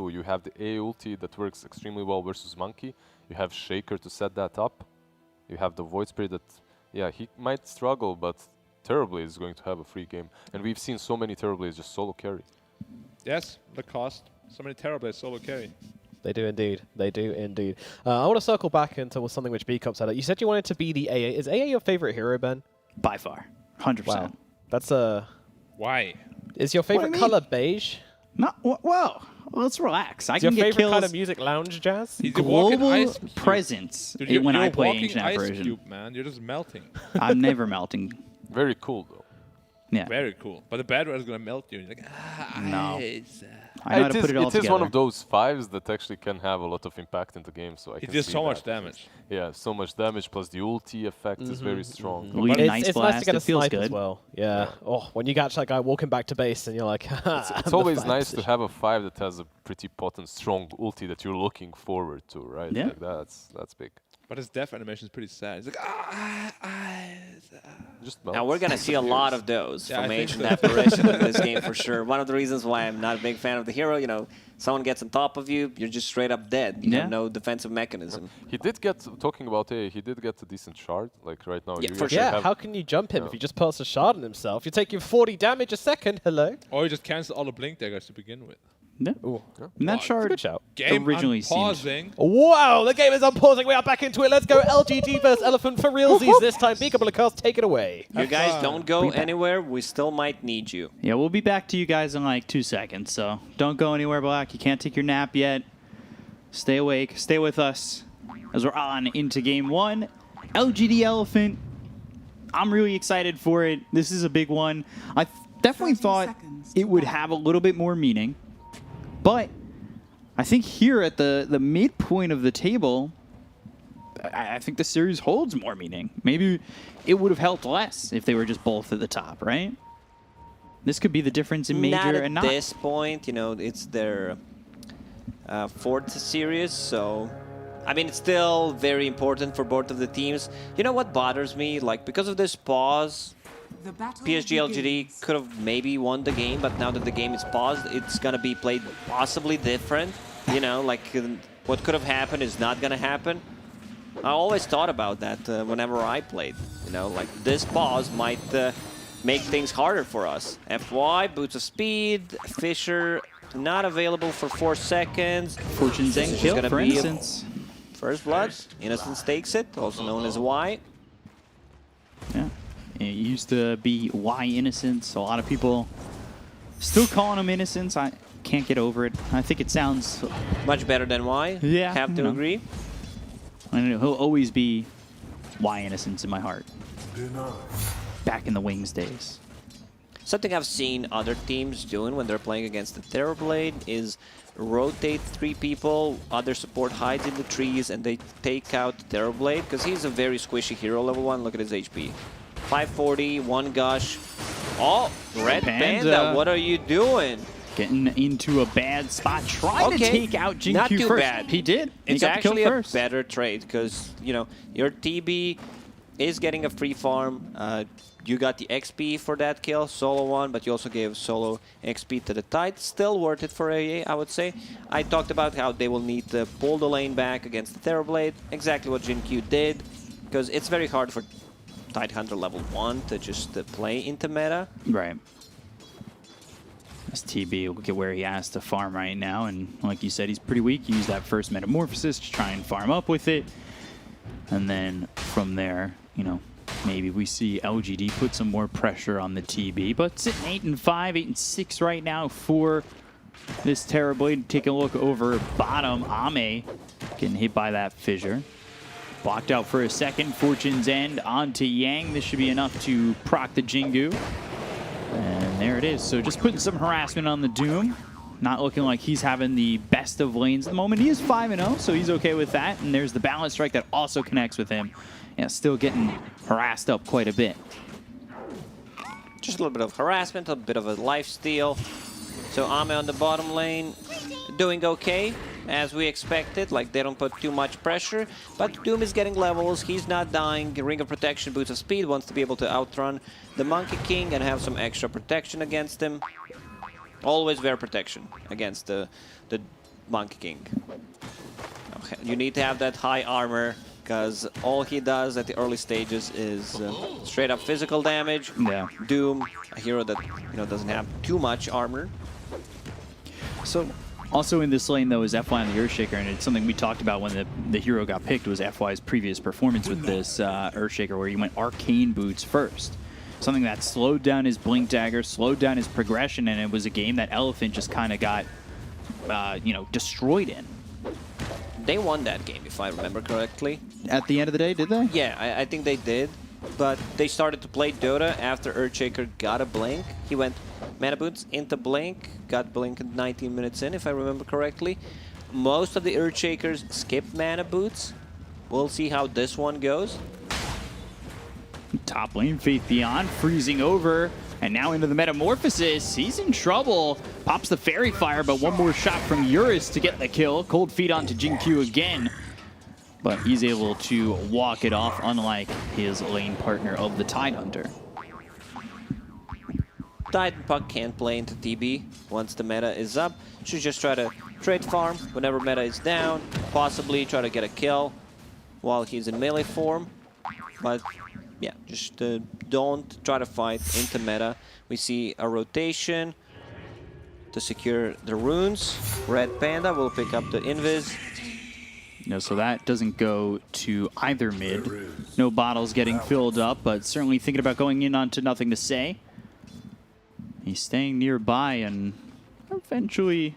too. You have the A ulti that works extremely well versus Monkey. You have Shaker to set that up. You have the Void Spirit that, yeah, he might struggle, but Terribly is going to have a free game. And we've seen so many Terriblaze just solo carry. Yes, the cost. So many Terriblaze solo carry. They do indeed. They do indeed. I want to circle back into something which B-Cup said. You said you wanted to be the AA. Is AA your favorite hero, Ben? By far. 100%. Wow. That's a... Why? Is your favorite color beige? No, well, let's relax. I Is can your get favorite kills. kind of music lounge jazz? He's a walking Global ice cube. presence Dude, when you're I a play walking Ancient ice Version. cube, man. You're just melting. I'm never melting. Very cool, though. Yeah. Very cool. But the bad one is going to melt you. And you're like, No. ice. I know how to put it all It is together. one of those fives that actually can have a lot of impact in the game. So I It can does see so that. much damage. Yeah, so much damage plus the ulti effect is very strong. Lead It's, nice it's blast. nice to get a it feels snipe good. as well. Yeah. Oh, when you catch that guy walking back to base and you're like, It's always nice to have a 5 that has a pretty potent, strong ulti that you're looking forward to, right? Yeah. Like that's big. But his death animation is pretty sad. He's like, Just Now we're going to see a lot of those Yeah, from I think Ancient so. Apparition in this game for sure. One of the reasons why I'm not a big fan of the hero, you know, someone gets on top of you, you're just straight up dead. You Yeah. have no defensive mechanism. He did get, talking about A, he did get a decent shard. Like right now, Yeah, you for actually sure. Yeah, have- how can you jump him if he just puts a shard on himself? You're taking 40 damage a second. Hello. or you just cancel all the blink daggers to begin with. Yeah. Ooh. And that Wow, shard Good shout. Game originally seemed... pausing. Wow, the game is unpausing. We are back into it. Let's go LGD versus Elephant for realsies this time. B-Couple cast, take it away. You guys fun. don't go anywhere. We still might need you. Yeah, we'll be back to you guys in like 2 seconds, so don't go anywhere, Black. You can't take your nap yet. Stay awake. Stay with us as we're on into Game 1. LGD Elephant. I'm really excited for it. This is a big one. I definitely thought it would have a little bit more meaning, but I think here at the midpoint of the table, I think the series holds more meaning. Maybe it would have helped less if they were just both at the top, right? This could be the difference in major not at and not. this point, you know, it's their fourth series, so I mean, it's still very important for both of the teams. You know what bothers me? Like, because of this pause, PSG.LGD could have maybe won the game, but now that the game is paused, it's gonna be played possibly different. You know, like what could have happened is not gonna happen. I always thought about that whenever I played. You know, like this pause might make things harder for us. FY, Boots of Speed, Fisher not available for 4 seconds. Fortune's This end is kill gonna for be a Innocence. First blood. Innocence takes it, also known as Y. Yeah. It used to be Y Innocence. A lot of people still calling him Innocence. I can't get over it. I think it sounds... Much better than Y. Yeah, Have to you know. agree. I know, he'll always be Y Innocence in my heart. Back in the Wings days. Something I've seen other teams doing when they're playing against the Terrorblade is rotate 3 people, other support hides in the trees, and they take out Terrorblade, because he's a very squishy hero, level 1. Look at his HP. 540, 1 gush. Oh, Red Panda, what are you doing? Getting into a bad spot, trying to take out Jin Not Q too first. bad. He did. He It's got the kill actually a first. better trade, because, you know, your TB is getting a free farm. You got the XP for that kill, solo one, but you also gave solo XP to the Tide. Still worth it for AA, I would say. I talked about how they will need to pull the lane back against the Terrorblade. Exactly what Jin Q did, because it's very hard for Tide Hunter level 1 to just play into meta. Right. This TB, look at where he has to farm right now, and like you said, he's pretty weak. He used that first Metamorphosis to try and farm up with it. And then from there, you know, maybe we see LGD put some more pressure on the TB, but sitting 8-5, 8-6 right now for this Terrorblade. Take a look over bottom. Ame getting hit by that fissure. Blocked out for a second. Fortune's End onto Yang. This should be enough to proc the Jingu. And there it is. So just putting some harassment on the Doom. Not looking like he's having the best of lanes at the moment. He is 5-0, so he's okay with that. And there's the balance strike that also connects with him. Yeah, still getting harassed up quite a bit. Just a little bit of harassment, a bit of a lifesteal. So Ame on the bottom lane doing okay, as we expected. Like, they don't put too much pressure, but Doom is getting levels. He's not dying. Ring of Protection, Boots of Speed, wants to be able to outrun the Monkey King and have some extra protection against him. Always wear protection against the Monkey King. Okay, you need to have that high armor, because all he does at the early stages is straight up physical damage. Yeah. Doom, a hero that doesn't have too much armor. So, also in this lane, though, is FY on the Earthshaker, and it's something we talked about when the hero got picked, was FY's previous performance with this Earthshaker, where he went Arcane Boots first. Something that slowed down his Blink Dagger, slowed down his progression, and it was a game that Elephant just kind of got, destroyed in. They won that game, if I remember correctly. At the end of the day, did they? Yeah, I think they did. But they started to play Dota after Earthshaker got a Blink. He went Mana Boots into Blink, got Blink 19 minutes in, if I remember correctly. Most of the Earthshakers skipped Mana Boots. We'll see how this one goes. Top lane, Faith Beyond, freezing over, and now into the Metamorphosis. He's in trouble. Pops the Fairy Fire, but one more shot from Eurus to get the kill. Cold Feet onto Jin-Q again, but he's able to walk it off, unlike his lane partner of the Tidehunter. Titan Puck can't play into TB once the meta is up. Should just try to trade farm whenever meta is down, possibly try to get a kill while he's in melee form. But yeah, just don't try to fight into meta. We see a rotation to secure the runes. Red Panda will pick up the invis. No, so that doesn't go to either mid. No bottles getting filled up, but certainly thinking about going in onto Nothing to Say. He's staying nearby, and eventually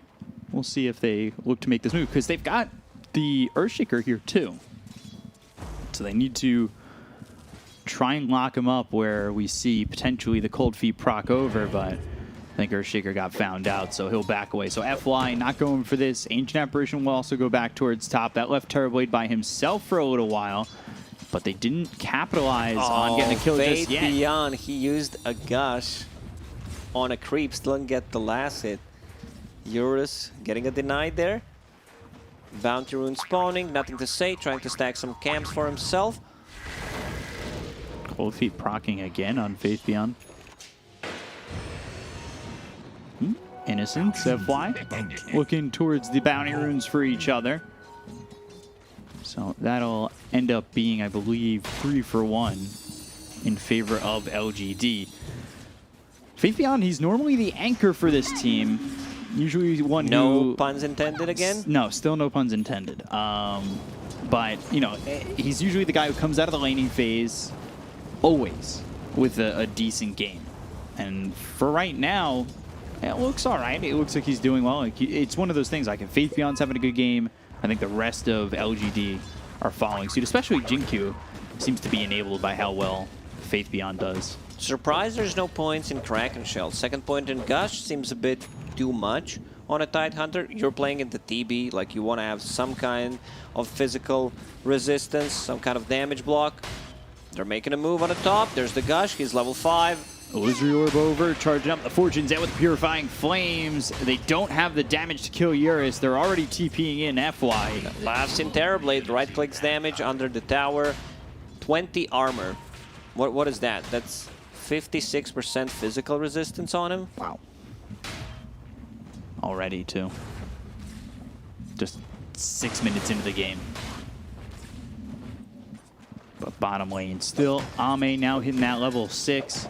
we'll see if they look to make this move, because they've got the Earthshaker here too. So they need to try and lock him up where we see potentially the Cold Feet proc over, but I think Earthshaker got found out, so he'll back away. So FY not going for this. Ancient Apparition will also go back towards top. That left Terrorblade by himself for a little while, but they didn't capitalize on getting a kill just yet. Beyond, he used a gush on a creep, still didn't get the last hit. Eurus getting a denied there. Bounty rune spawning, Nothing to Say, trying to stack some camps for himself. Cold Feet procking again on Faith Beyond. Innocence, FY, looking towards the bounty runes for each other. So that'll end up being, I believe, 3 for 1 in favor of LGD. Faith Beyond, he's normally the anchor for this team. Usually one No puns intended again? No, still no puns intended. But, he's usually the guy who comes out of the laning phase, always, with a decent game. And for right now, it looks all right. It looks like he's doing well. It's one of those things, like if Faith Beyond's having a good game, I think the rest of LGD are following suit, especially Jin-Q seems to be enabled by how well Faith Beyond does. Surprised there's no points in Kraken Shell. Second point in Gush seems a bit too much on a Tidehunter. You're playing into TB, like you want to have some kind of physical resistance, some kind of damage block. They're making a move on the top. There's the Gush. He's level 5. Illusory Orb over, charging up the Fortune's out with Purifying Flames. They don't have the damage to kill Eurus. They're already TPing in FY. Laughs in Terrorblade, right-clicks damage under the tower. 20 armor. What is that? That's 56% physical resistance on him. Wow. Already, too. Just 6 minutes into the game. But bottom lane still, Ame now hitting that level 6.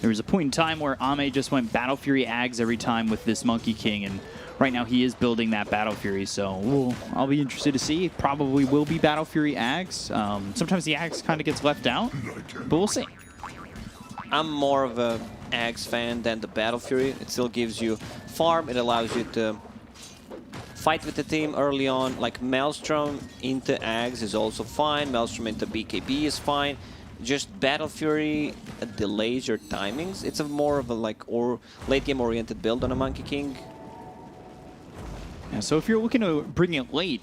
There was a point in time where Ame just went Battle Fury Ags every time with this Monkey King, and right now he is building that Battle Fury, so I'll be interested to see. Probably will be Battle Fury Ags. Sometimes the Ags kind of gets left out, but we'll see. I'm more of a Ags fan than the Battle Fury. It still gives you farm. It allows you to fight with the team early on. Like Maelstrom into Ags is also fine. Maelstrom into BKB is fine. Just Battle Fury delays your timings. It's a more of a late game oriented build on a Monkey King. Yeah, so if you're looking to bring it late,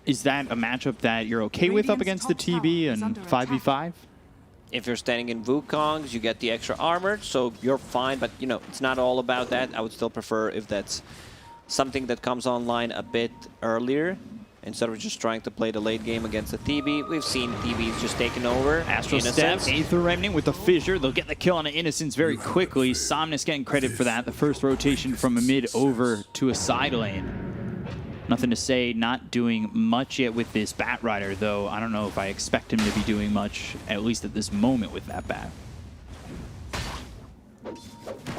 is that a matchup that you're okay with up against the TB and 5v5? If you're standing in Wukongs, you get the extra armor, so you're fine, but it's not all about that. I would still prefer if that's something that comes online a bit earlier, instead of just trying to play the late game against the TB. We've seen TBs just taken over. Astral Step, Aether Remnant with the Fissure. They'll get the kill on the Innocence very quickly. Somnus getting credit for that. The first rotation from a mid over to a side lane. Nothing to say, not doing much yet with this Bat Rider, though I don't know if I expect him to be doing much, at least at this moment with that Bat.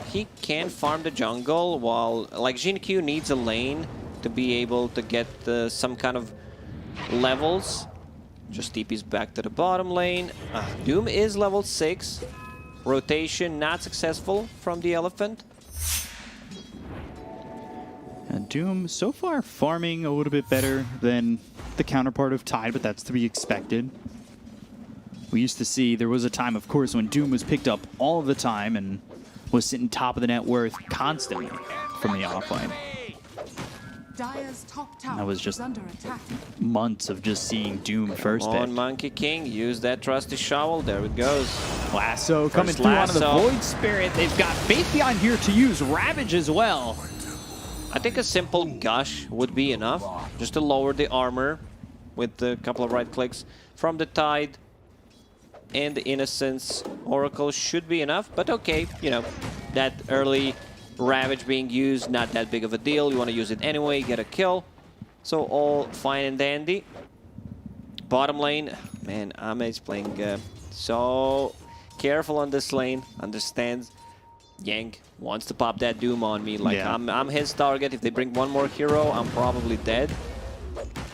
He can farm the jungle while, like, Jin-Q needs a lane to be able to get some kind of levels. Just TP's back to the bottom lane. Doom is level 6. Rotation not successful from the Elephant. And Doom so far farming a little bit better than the counterpart of Tide, but that's to be expected. We used to see, there was a time, of course, when Doom was picked up all of the time and was sitting top of the net worth constantly from the offlane. That was just months of just seeing Doom first pick. On Monkey King, use that trusty shovel. There it goes. Lasso coming through onto the Void Spirit. They've got Faith Beyond here to use Ravage as well. I think a simple gush would be enough, just to lower the armor with a couple of right clicks from the Tide. And the Innocence Oracle should be enough, but okay, you know, that early Ravage being used, not that big of a deal. You want to use it anyway, get a kill. So all fine and dandy. Bottom lane, man, Ame's playing so careful on this lane, understands Yang wants to pop that Doom on me. Like, yeah. I'm his target. If they bring one more hero, I'm probably dead.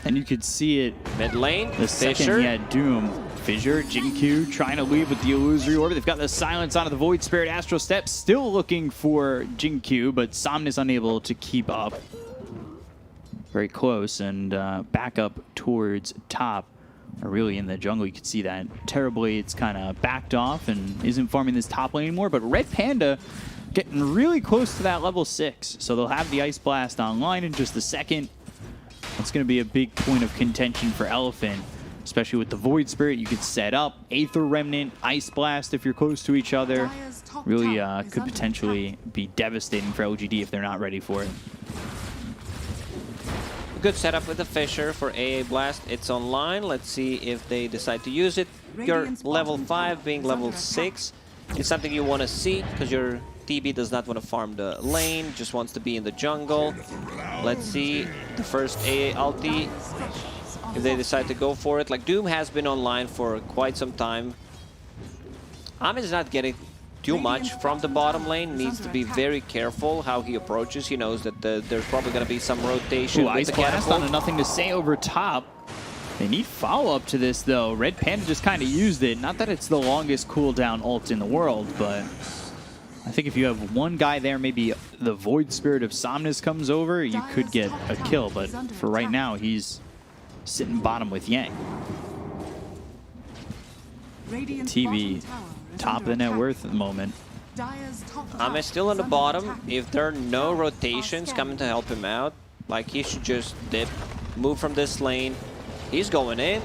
And you could see it mid lane. The second he had Doom. Fissure, Jin-Q trying to leave with the Illusory Orbit. They've got the silence onto the Void Spirit. Astral Step still looking for Jin-Q, but Somnus unable to keep up. Very close, and back up towards top. Or really in the jungle, you can see that. Terribly, it's kind of backed off and isn't farming this top lane anymore, but Red Panda getting really close to that level 6. So they'll have the Ice Blast online in just a second. That's going to be a big point of contention for Elephant, especially with the Void Spirit. You could set up Aether Remnant, Ice Blast if you're close to each other. Really could potentially be devastating for LGD if they're not ready for it. Good setup with the Fissure for AA Blast. It's online. Let's see if they decide to use it. Your level 5 being level 6 is something you want to see, because your TB does not want to farm the lane, just wants to be in the jungle. Let's see the first AA ulti, if they decide to go for it. Like, Doom has been online for quite some time. Amin is not getting too much from the bottom lane. Needs to be very careful how he approaches. He knows that there's probably going to be some rotation. Ice Blast on a nothing to say over top. They need follow-up to this, though. Red Panda just kind of used it. Not that it's the longest cooldown ult in the world, but I think if you have one guy there, maybe the Void Spirit of Somnus comes over, you could get a kill. But for right now, he's sitting bottom with Yang. TV, top of the net worth at the moment. I'm still on the bottom. If there are no rotations coming to help him out, like, he should just dip, move from this lane. He's going in.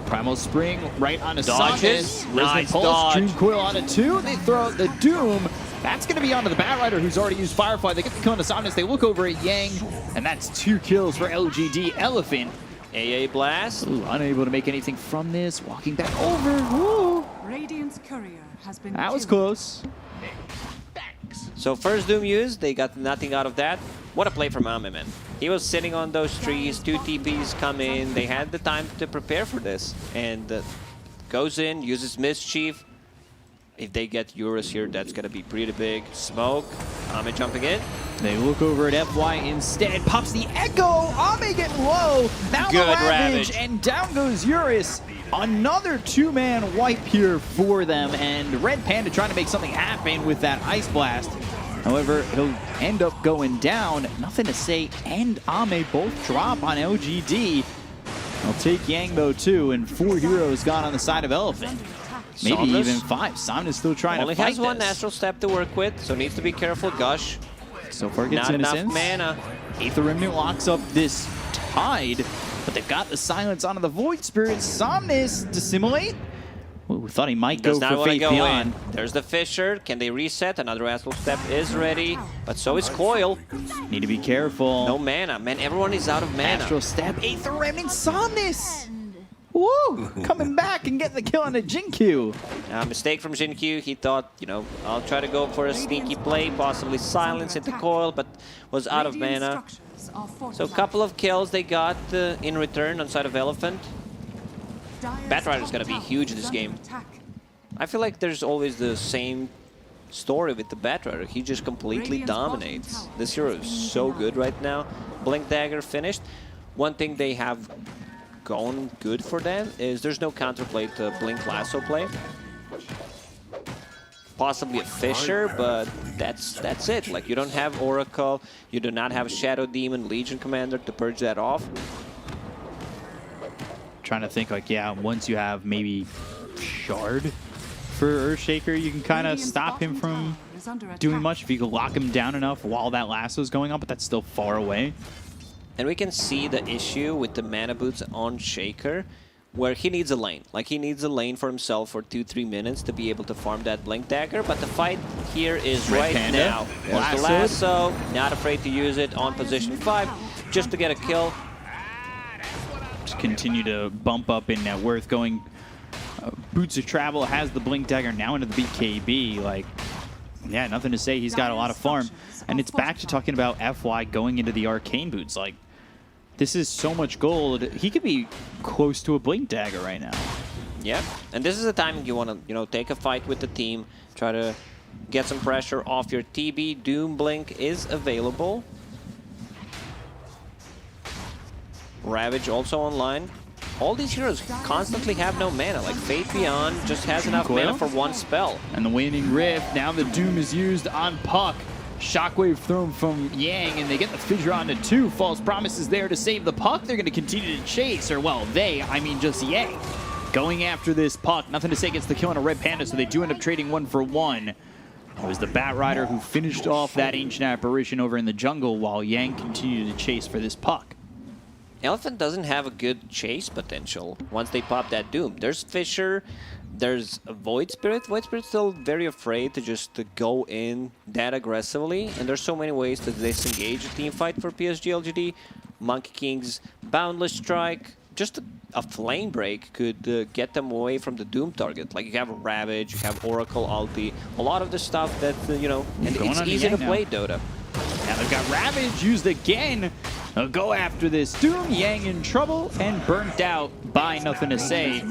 Primal Spring right onto Dodges. Somnus. Nice Pulse, dodge. Dream Coil onto 2. They throw out the Doom. That's going to be onto the Bat Rider, who's already used Firefly. They get the kill onto Somnus. They look over at Yang, and that's 2 kills for LGD. Elephant. AA Blast. Ooh, unable to make anything from this. Walking back over. Woo. Radiant's courier has been That was killed. close. So first Doom used, they got nothing out of that. What a play from Ame, man. He was sitting on those trees, 2 TPs come in, they had the time to prepare for this. And goes in, uses Mischief. If they get Eurus here, that's gonna be pretty big. Smoke, Ame jumping in. They look over at FY instead. Pops the Echo. Ame getting low. Now Good the Ravage. Ravage. And down goes Eurus. Another 2-man wipe here for them. And Red Panda trying to make something happen with that Ice Blast. However, he'll end up going down. Nothing to say. And Ame both drop on LGD. I'll take Yang though too. And 4 heroes gone on the side of Elephant. Maybe Somnus. even 5. Somnus still trying Only to fight has one this. Astral Step to work with, so needs to be careful. Gush, So far gets not enough Innocence. mana. Aether Remnant locks up this Tide, but they've got the silence onto the Void Spirit. Somnus dissimulate. Ooh, we thought he might Does go not for want to Faith go Beyond. in. There's the Fissure. Can they reset? Another Astral Step is ready, but so is Coil. Need to be careful. No mana. Man, everyone is out of mana. Astral Step, Aether Remnant, Somnus. Woo! Coming back and getting the kill on a Jinkyu. Mistake from Jinkyu. He thought, you know, I'll try to go for a sneaky play, possibly silence into coil, but was out of mana. So a couple of kills they got in return on side of Elephant. Batrider's gonna be huge this game. I feel like there's always the same story with the Batrider. He just completely dominates. This hero is so good right now. Blink Dagger finished. One thing they have going good for them is there's no counterplay to Blink Lasso play. Possibly a Fissure, but that's it. Like, you don't have Oracle, you do not have Shadow Demon, Legion Commander to purge that off. Trying to think, like, yeah, once you have maybe Shard for Earthshaker, you can kind of stop him from doing much if you can lock him down enough while that lasso's going on, but that's still far away. And we can see the issue with the mana boots on Shaker, where he needs a lane. Like, he needs a lane for himself for 2-3 minutes to be able to farm that Blink Dagger, but the fight here is Red right Panda. now. There's the lasso, not afraid to use it on position 5, just to get a kill. Just continue to bump up in net worth, going Boots of Travel, has the Blink Dagger now into the BKB. Like, yeah, nothing to say. He's got a lot of farm. And it's back to talking about FY going into the Arcane Boots. Like, this is so much gold. He could be close to a Blink Dagger right now. Yeah, and this is the time you want to, you know, take a fight with the team, try to get some pressure off your TB. Doom Blink is available. Ravage also online. All these heroes constantly have no mana. Like, Fate Beyond just has enough mana for one spell. And the Waning Rift, now the Doom is used on Puck. Shockwave thrown from Yang, and they get the Fissure onto 2. False Promises there to save the Puck. They're going to continue to chase, or, well, I mean just Yang. Going after this Puck. Nothing to say against the kill on a Red Panda, so they do end up trading 1 for 1. It was the Batrider who finished off that Ancient Apparition over in the jungle, while Yang continued to chase for this Puck. Elephant doesn't have a good chase potential once they pop that Doom. There's Fissure, there's a Void Spirit. Void Spirit's still very afraid to go in that aggressively, and there's so many ways to disengage a team fight for PSG.LGD. Monkey King's Boundless Strike, just a Flame Break could get them away from the Doom target. Like, you have a Ravage, you have Oracle ulti, a lot of the stuff that, you know, and it's easy to play Dota. Now they've got Ravage used again. They'll go after this Doom. Yang in trouble and burnt out by Nothing to Say.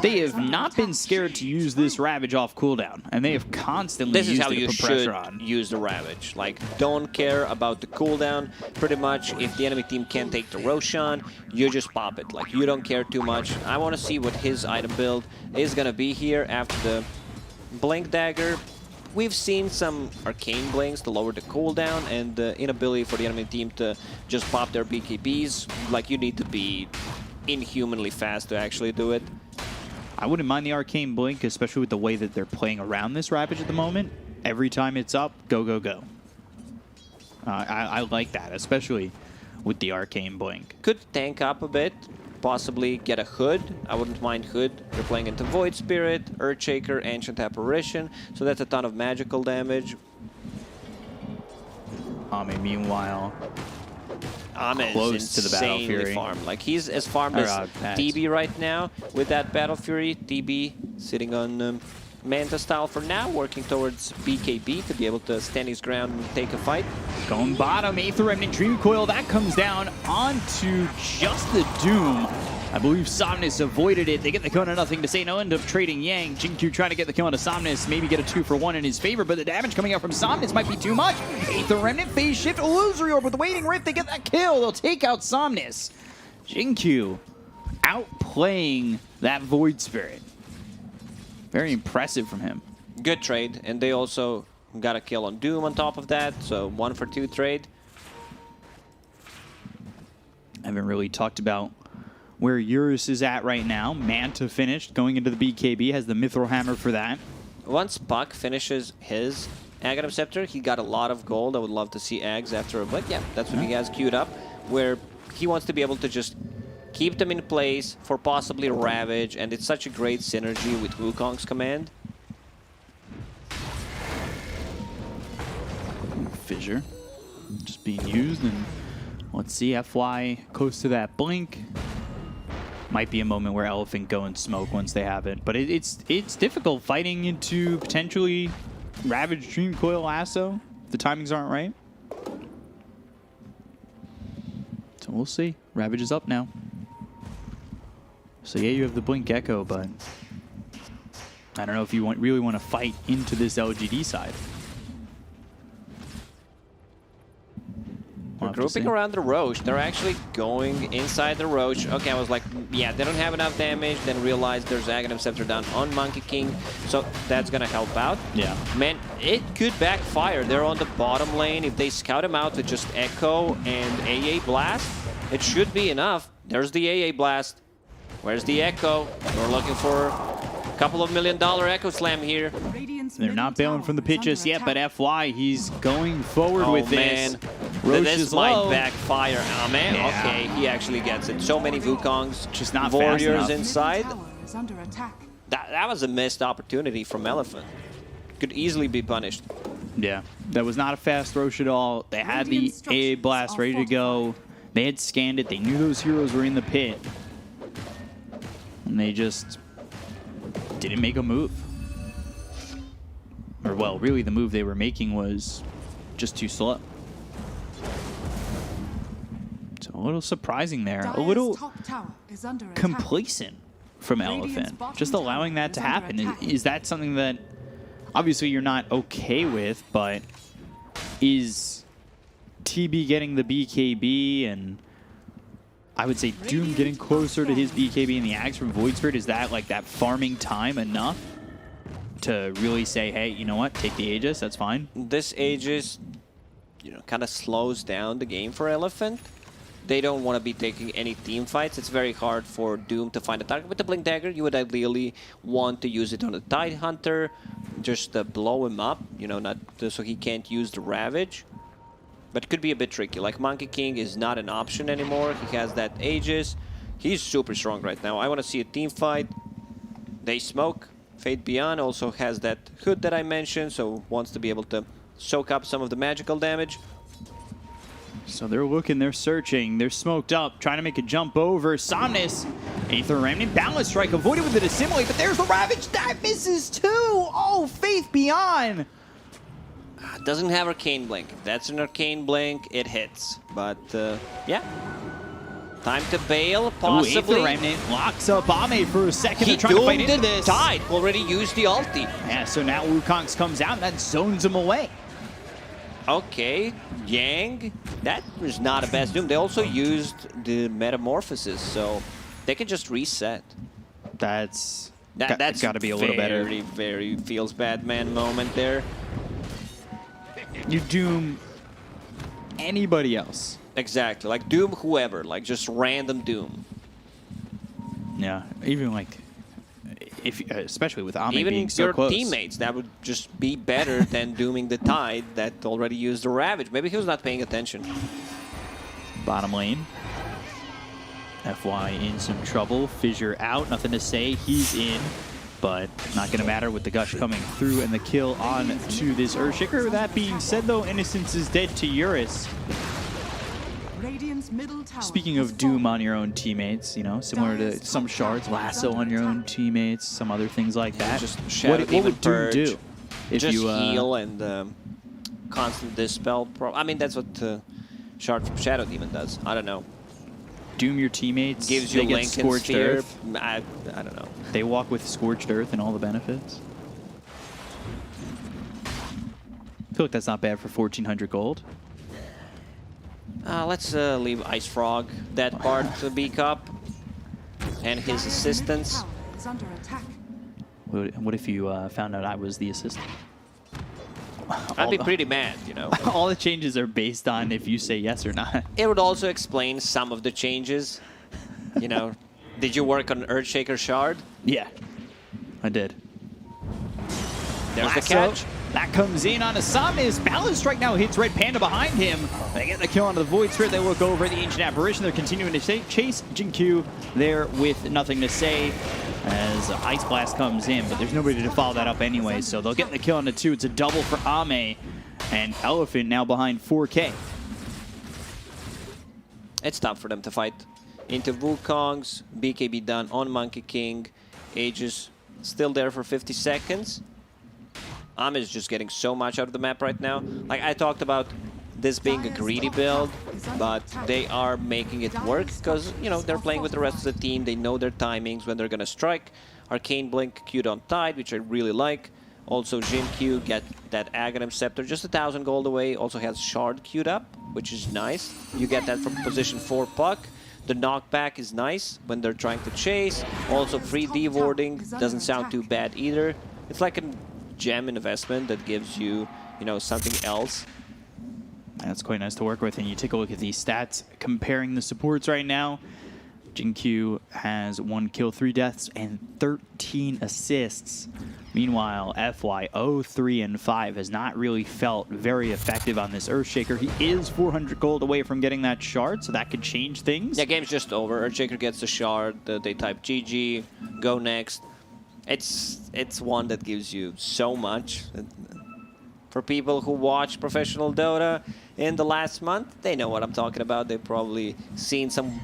They have not been scared to use this Ravage off cooldown, and they have constantly used it to put pressure on. This is how you should use the Ravage. Like, don't care about the cooldown. Pretty much, if the enemy team can't take the Roshan, you just pop it. Like, you don't care too much. I want to see what his item build is going to be here after the Blink Dagger. We've seen some Arcane Blinks to lower the cooldown and the inability for the enemy team to just pop their BKBs. Like, you need to be inhumanly fast to actually do it. I wouldn't mind the Arcane Blink, especially with the way that they're playing around this Ravage at the moment. Every time it's up, go, go, go. I like that, especially with the Arcane Blink. Could tank up a bit, possibly get a Hood. I wouldn't mind Hood. You're playing into Void Spirit, Earthshaker, Ancient Apparition, so that's a ton of magical damage. Ame, meanwhile, Ame close is to the Battle insanely Fury. farmed. Like, he's as farmed as TB right now with that Battle Fury. TB sitting on Manta style for now, working towards BKB to be able to stand his ground and take a fight. Going bottom, Aether Remnant, Dream Coil, that comes down onto just the Doom. I believe Somnus avoided it. They get the kill on Nothing to Say. No, end up trading Yang. Jinkyu trying to get the kill on Somnus, maybe get a 2 for 1 in his favor, but the damage coming out from Somnus might be too much. Aether Remnant, Phase Shift, Illusory Orb with the Waning Rift. They get that kill. They'll take out Somnus. Jinkyu outplaying that Void Spirit. Very impressive from him. Good trade, and they also got a kill on Doom on top of that, so 1 for 2 trade. I haven't really talked about where Eurus is at right now. Manta finished, going into the BKB, has the Mithril Hammer for that. Once Puck finishes his Aghanim Scepter, he got a lot of gold. I would love to see Ags after, but yeah, that's what he has queued up, where he wants to be able to just keep them in place for possibly Ravage, and it's such a great synergy with Wukong's command. Fissure just being used, and let's see, FY close to that Blink. might be a moment where Elephant go and smoke once they have it. But it's difficult fighting into potentially Ravage, Dream Coil, Lasso. The timings aren't right. So we'll see. Ravage is up now. So yeah, you have the Blink Echo, but I don't know if you really want to fight into this LGD side. We're grouping around the Roche. They're actually going inside the Roche. Okay, I was like, yeah, they don't have enough damage. Then realized there's Aghanim Scepter down on Monkey King. So that's going to help out. Yeah. Man, it could backfire. They're on the bottom lane. If they scout him out with just Echo and AA Blast, it should be enough. There's the AA Blast. Where's the Echo? We're looking for a couple of $1 million Echo Slam here. They're not bailing from the pit just yet, but FY, he's going forward with this. Roche this is might low. backfire. Oh, man. Yeah. Okay, he actually gets it. So many Wukongs. Just not fast Warriors enough. inside. Is under attack. That was a missed opportunity from Elephant. Could easily be punished. Yeah, that was not a fast Roche at all. They had the AA Blast ready to go. They had scanned it. They knew those heroes were in the pit. And they just didn't make a move. Or, well, really the move they were making was just too slow. So a little surprising there. A little complacent from Elephant. Just allowing that to happen. Is that something that obviously you're not okay with, but is TB getting the BKB and I would say Doom getting closer to his BKB and the Axe from Void Spirit, is that like that farming time enough to really say, hey, you know what, take the Aegis, that's fine? This Aegis, you know, kind of slows down the game for Elephant. They don't want to be taking any team fights. It's very hard for Doom to find a target. With the Blink Dagger, you would ideally want to use it on the Tide Hunter, just to blow him up, you know, not so he can't use the Ravage. But it could be a bit tricky. Like, Monkey King is not an option anymore. He has that Aegis. He's super strong right now. I want to see a team fight. They smoke. Fate Beyond also has that hood that I mentioned, so wants to be able to soak up some of the magical damage. So they're looking, they're searching, they're smoked up, trying to make a jump over. Somnus, Aether Remnant, Balance Strike, avoided with the Dissimulate, but there's the Ravage, that misses too! Oh, Faith Beyond! Doesn't have Arcane Blink. If that's an Arcane Blink, it hits. But, yeah. Time to bail, possibly. Ooh, Aether Remnant locks up Ame for a second. He They're trying to fight doomed into the this. Tide. Already used the ulti. Yeah, so now Wukong's comes out, and that zones him away. Okay, Yang. That was not a best Doom. They also used the Metamorphosis, so they can just reset. That's That's got to be a little better. Very, very feels bad man moment there. You Doom anybody else. Exactly, like Doom whoever, like just random Doom. Yeah, even like, if especially with Ame Even being so your close. teammates, that would just be better than dooming the Tide that already used the Ravage. Maybe he was not paying attention. Bottom lane. FY in some trouble. Fissure out, nothing to say. He's in, but not going to matter with the Gush coming through and the kill on to this Earthshaker. That being said, though, Innocence is dead to Eurus. Speaking of Doom on your own teammates, you know, similar to some shards, Lasso on your own teammates, some other things like that. Just What would Doom do? If just you, heal and constant dispel. I mean, that's what Shard from Shadow Demon does. I don't know. Doom your teammates, Gives you they get Link and Scorched Sphere. Earth. I don't know. They walk with Scorched Earth and all the benefits. I feel like that's not bad for 1,400 gold. Let's leave Ice Frog, that part to B-Cup, and his assistants. What if you found out I was the assistant? I'd be pretty mad, you know. All the changes are based on if you say yes or not. It would also explain some of the changes. You know, did you work on Earthshaker Shard? Yeah, I did. There's the Lasso. catch. That comes in on Asami's. Balance Strike now hits Red Panda behind him. They get the kill onto the Void Spirit. They look over the Ancient Apparition. They're continuing to chase Jinkyu there with nothing to say as Ice Blast comes in, but there's nobody to follow that up anyway, so they'll get the kill on the 2. It's a double for Ame, and Elephant now behind 4K. It's tough for them to fight. into Wukong's. BKB done on Monkey King. Aegis still there for 50 seconds. Ame is just getting so much out of the map right now. Like I talked about this being a greedy build, but they are making it work because, you know, they're playing with the rest of the team. They know their timings when they're going to strike. Arcane Blink queued on Tide, which I really like. Also, Jin Q get that Aghanim Scepter, just 1,000 gold away. Also has Shard queued up, which is nice. You get that from position 4 Puck. The knockback is nice when they're trying to chase. Also, free D-warding doesn't sound too bad either. It's like a gem investment that gives you, you know, something else. That's quite nice to work with. And you take a look at these stats, comparing the supports right now. Jin Q has 1 kill, 3 deaths, and 13 assists. Meanwhile, FY 0-3 and 5 has not really felt very effective on this Earthshaker. He is 400 gold away from getting that shard, so that could change things. Yeah, game's just over. Earthshaker gets the shard. They type GG, go next. It's one that gives you so much. For people who watch professional Dota in the last month, they know what I'm talking about. They've probably seen some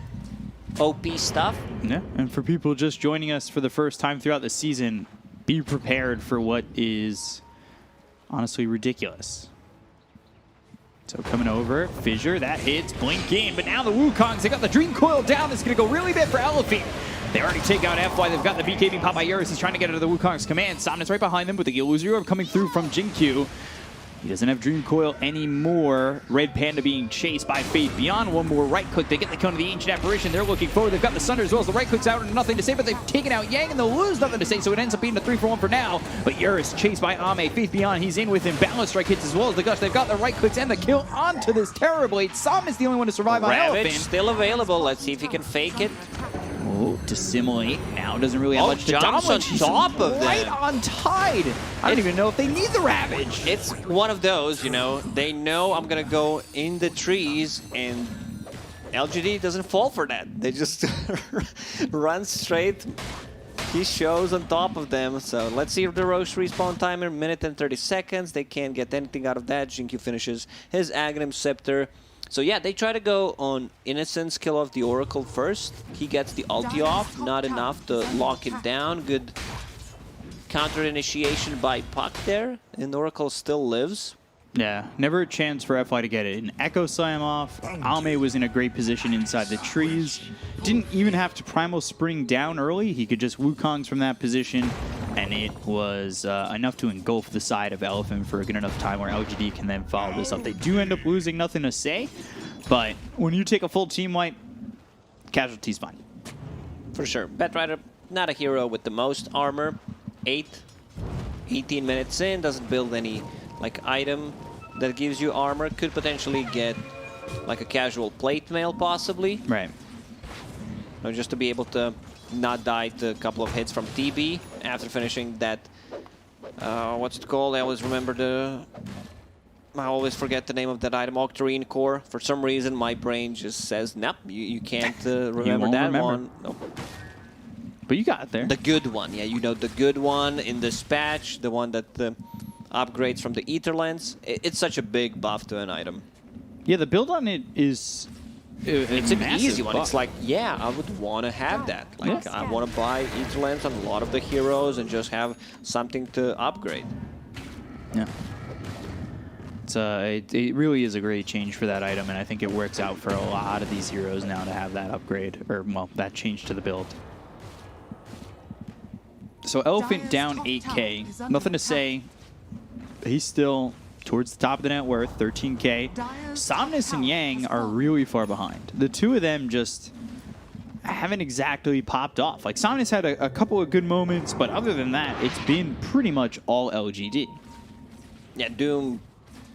OP stuff. Yeah, and for people just joining us for the first time throughout the season, be prepared for what is honestly ridiculous. So coming over, Fissure, that hits, Blink in, but now the Wukongs, they got the Dream Coil down. It's going to go really bad for Elephant. They already take out FY. They've got the BKB pop by Eurus. He's trying to get into the Wukong's command. Somnus right behind them with the Illusory Orb coming through from Jin Q. He doesn't have Dream Coil anymore. Red Panda being chased by Faith Beyond. One more right click. They get the kill to the Ancient Apparition. They're looking forward. They've got the Sunder as well as the right clicks out and nothing to say, but they've taken out Yang and they'll lose nothing to say, so it ends up being a 3-for-1 for now. But Eurus chased by Ame. Faith Beyond, he's in with him. Balance Strike hits as well as the Gush. They've got the right clicks and the kill onto this Terrorblade. Sam is the only one to survive on Ravage Elephant. still available. Let's see if he can fake it. Oh, Dissimilate now doesn't really have much to jumps on dodge. He's top of them. right on Tide. I don't even know if they need the Ravage. It's one of those, you know, they know I'm gonna go in the trees and LGD doesn't fall for that. They just run straight. He shows on top of them. So let's see if the Roche respawn timer, minute and 30 seconds. They can't get anything out of that. Jin Q finishes his Aghanim Scepter. So yeah, they try to go on Innocence, kill off the Oracle first. He gets the ulti off, not enough to lock it down. Good counter initiation by Puck there, and Oracle still lives. Yeah, never a chance for FY to get it. An Echo Slam off. Ame was in a great position inside the trees. Didn't even have to Primal Spring down early. He could just Wukongs from that position, and it was enough to engulf the side of Elephant for a good enough time where LGD can then follow this up. They do end up losing, nothing to say, but when you take a full team wipe, casualty's fine. For sure. Batrider, not a hero with the most armor. 18 minutes in, doesn't build any like item that gives you armor. Could potentially get like a casual plate mail possibly. Right. Or just to be able to not die to a couple of hits from TB after finishing that, what's it called? I always remember I always forget the name of that item, Octarine Core. For some reason, my brain just says, nope, you can't remember that one. Nope. But you got it there. The good one, yeah, you know, the good one in this patch, the one that upgrades from the Ether Lens. It's such a big buff to an item. Yeah, the build on it is... It's an easy one. buff. It's like, yeah, I would want to have that. Like, Yeah. I want to buy Ether Lens on a lot of the heroes and just have something to upgrade. Yeah. It really is a great change for that item, and I think it works out for a lot of these heroes now to have that upgrade, or, well, that change to the build. So Elephant down 8K. Nothing to say. He's still towards the top of the net worth, 13K. Somnus and Yang are really far behind. The two of them just haven't exactly popped off. Like, Somnus had a couple of good moments, but other than that, it's been pretty much all LGD. Yeah, Doom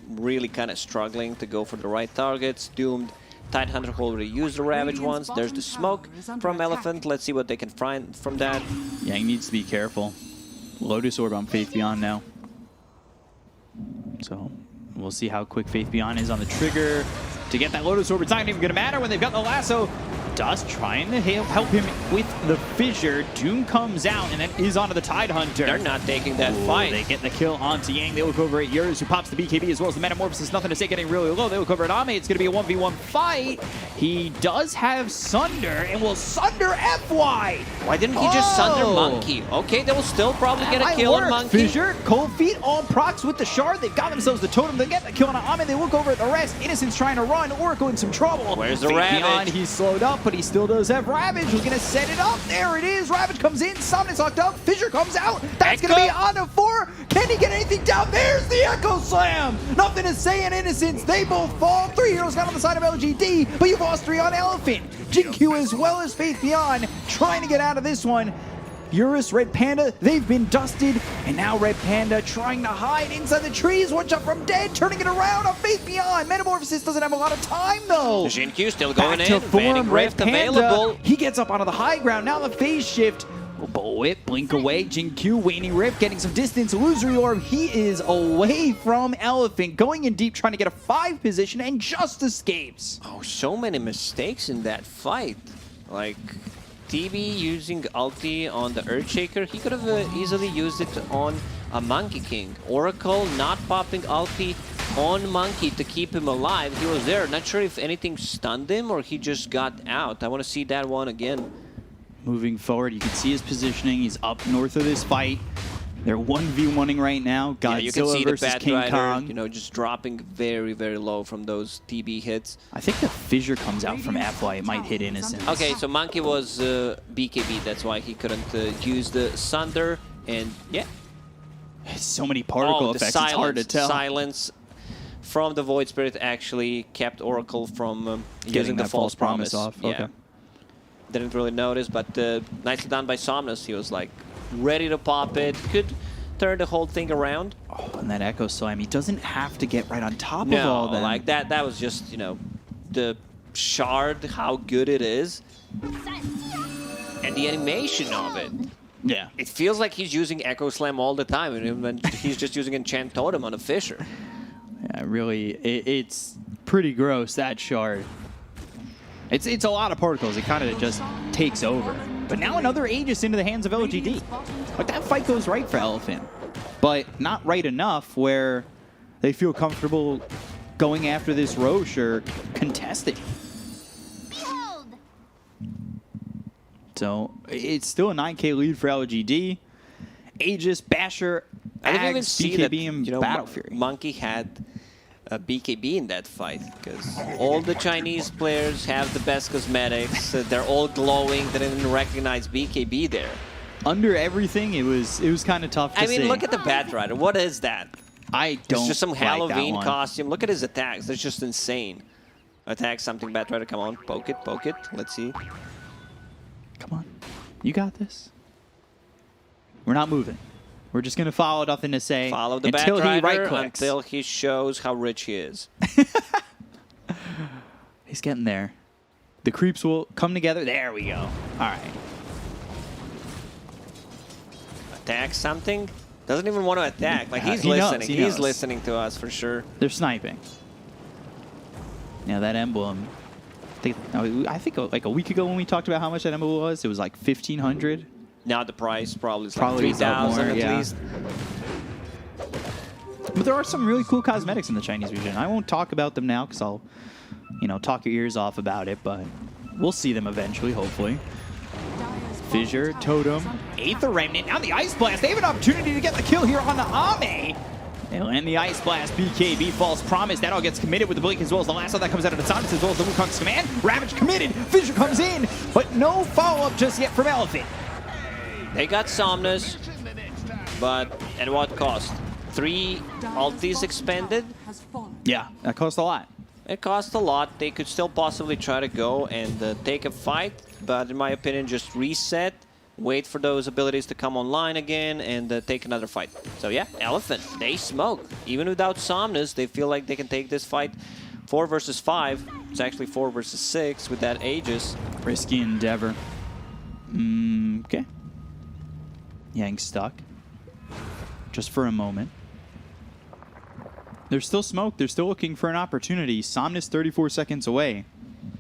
really kind of struggling to go for the right targets. Doomed Tidehunter already used the Ravage once. There's the smoke from Elephant. Let's see what they can find from that. Yang needs to be careful. Lotus Orb on Faith Beyond now. So we'll see how quick Faith Beyond is on the trigger to get that Lotus Orb. It's not even going to matter when they've got the lasso. Dust trying to help him with the fissure. Doom comes out and then is onto the Tidehunter. They're not taking that Ooh, fight. They get the kill onto Yang. They look over at Yurus, who pops the BKB as well as the Metamorphosis. Nothing to say, getting really low. They look over at Ame. It's going to be a 1v1 fight. He does have Sunder, and will Sunder FY. Why didn't he just Sunder Monkey? Okay, they will still probably get a kill on Monkey. Fissure, Cold Feet, all procs with the shard. They've got themselves the totem. They get the kill on Ame. They look over at the rest. Innocent's trying to run. Oracle in some trouble. Where's the Fate Ravage? Beyond, he's slowed up, but he still does have Ravage. Who's going to set it up? There it is. Ravage comes in. Somnus locked up. Fissure comes out. That's going to be on to 4. Can he get anything down? There's the Echo Slam. Nothing to say in Innocence. They both fall. 3 heroes got on the side of LGD, but you've lost 3 on Elephant. JinQ as well as Faith Beyond trying to get out of this one. Eurus, Red Panda, they've been dusted, and now Red Panda trying to hide inside the trees. One shot from dead, turning it around on Faith Beyond. Metamorphosis doesn't have a lot of time though. JinQ still going Back in. to form, Vanning Red Rift Panda. available. He gets up onto the high ground. Now the phase shift. Bow Whip, blink away. JinQ, Waning Rift, getting some distance. Illusory Orb, he is away from Elephant, going in deep, trying to get a 5 position, and just escapes. Oh, so many mistakes in that fight. Like, TB using ulti on the Earthshaker, he could have easily used it on a Monkey King. Oracle not popping ulti on Monkey to keep him alive. He was there. Not sure if anything stunned him or he just got out. I want to see that one again. Moving forward, you can see his positioning. He's up north of this fight. They're 1v1ing right now. Godzilla Yeah, you can see the versus Bat King Rider, Kong. you know, just dropping very, very low from those TB hits. I think the fissure comes out from FY. It might hit Innocence. Okay, so Monkey was BKB. That's why he couldn't use the Sunder. And yeah. So many particle the effects, silence, it's hard to tell. Silence from the Void Spirit actually kept Oracle from using the that false promise off. Yeah. Okay. Didn't really notice, but nicely done by Somnus. He was like ready to pop it. Could turn the whole thing around. Oh, and that Echo Slam, he doesn't have to get right on top No, of all that. like that was just, you know, the shard, how good it is. And the animation of it. Yeah. It feels like he's using Echo Slam all the time, and when he's just using Enchant Totem on a Fissure. Yeah, really, it's pretty gross, that shard. It's a lot of particles. It kind of just takes over. But now another Aegis into the hands of LGD. Like, that fight goes right for Elephant, but not right enough where they feel comfortable going after this Roche or contesting. So it's still a 9K lead for LGD. Aegis, Basher, I didn't even Ags, see BKB, that, and you know, Battle Fury. Monkey had a BKB in that fight, because all the Chinese players have the best cosmetics. They're all glowing. They didn't recognize BKB there. Under everything, it was kind of tough to see. I mean, look at the Bat Rider. What is that? I don't It's just some like that Halloween one. costume. Look at his attacks. They're just insane. Attack something, Bat Rider. Come on, poke it, poke it. Let's see. Come on. You got this. We're not moving. We're just going to follow, nothing to say. Follow the until Bat he Rider right-clicks. until he shows how rich he is. He's getting there. The creeps will come together. There we go. All right. Attack something? Doesn't even want to attack. Like, he's He knows, listening. he He's knows. listening to us for sure. They're sniping. Now that emblem, I think like a week ago when we talked about how much that emblem was, it was like 1,500. Now the price probably is Probably like is up 3,000 more, at yeah. least. But there are some really cool cosmetics in the Chinese region. I won't talk about them now because I'll, talk your ears off about it, but we'll see them eventually, hopefully. Fissure, Totem, Aether Remnant, now the Ice Blast. They have an opportunity to get the kill here on the Ame. They'll end the Ice Blast, BKB, False Promise. That all gets committed with the Blink as well as the last one that comes out of the Sonics as well as the Wukong's command. Ravage committed, Fissure comes in, but no follow-up just yet from Elephant. They got Somnus, but at what cost? 3 ultis expended? Has fallen. Yeah, that cost a lot. It cost a lot. They could still possibly try to go and take a fight, but in my opinion, just reset, wait for those abilities to come online again, and take another fight. So yeah, Elephant, they smoke. Even without Somnus, they feel like they can take this fight 4 versus 5. It's actually 4 versus 6 with that Aegis. Risky endeavor. Okay. Yang stuck. Just for a moment. There's still smoke. They're still looking for an opportunity. Somnus 34 seconds away.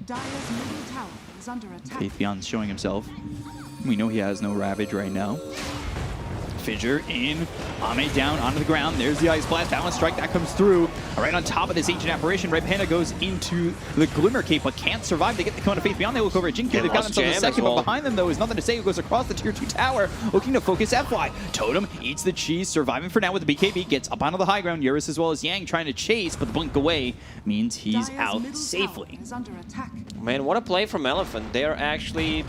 Dire's middle tower is is under attack. Faith Beyond's showing himself. We know he has no Ravage right now. Fissure in, Ame down onto the ground. There's the Ice Blast, Balance Strike that comes through. Right on top of this Ancient Apparition, Red Panda goes into the Glimmer Cape, but can't survive. They get the Cone of Faith Beyond. They look over at Jinky. They've got themselves a second, but behind them, though, is nothing to say. Who goes across the Tier 2 tower, looking to focus FY. Totem eats the cheese, surviving for now with the BKB, gets up onto the high ground. Eurus as well as Yang trying to chase, but the blink away means he's Dire's out middle safely. tower is under attack. Man, what a play from Elephant. They're actually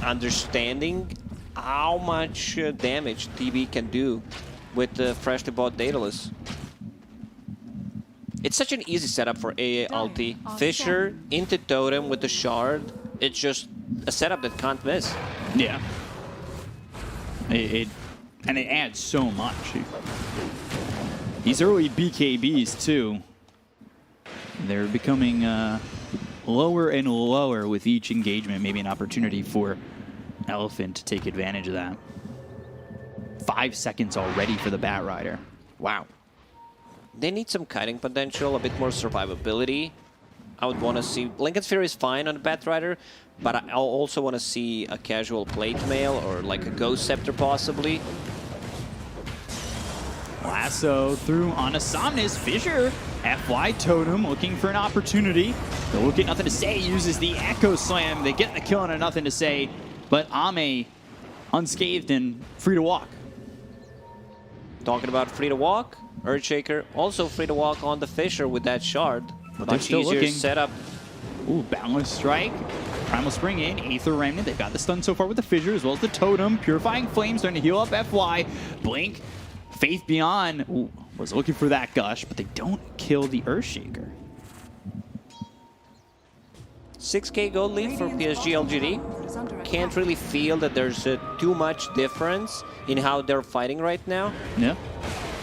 understanding how much damage TB can do with the freshly bought Daedalus. It's such an easy setup for AA ulti. Fissure into Totem with the Shard. It's just a setup that can't miss. Yeah. It adds so much. These early BKBs too, they're becoming lower and lower with each engagement. Maybe an opportunity for Elephant to take advantage of that. 5 seconds already for the Bat Rider. Wow. They need some kiting potential, a bit more survivability. I would want to see... Lincoln's Fury is fine on the Bat Rider, but I also want to see a casual Plate Mail or like a Ghost Scepter possibly. Lasso through on a Somnus. Fissure, FY Totem looking for an opportunity. They'll look at Nothing to Say, uses the Echo Slam. They get the kill on a Nothing to Say, but Ame unscathed and free to walk. Talking about free to walk, Earthshaker also free to walk on the Fissure with that Shard. But they're Much still easier looking. setup. Ooh, Boundless Strike. Primal Spring in, Aether Remnant. They've got the stun so far with the Fissure as well as the Totem. Purifying Flames starting to heal up FY. Blink. Faith Beyond was looking for that Gush, but they don't kill the Earthshaker. 6k gold lead for PSG.LGD. Can't really feel that there's too much difference in how they're fighting right now. Yeah.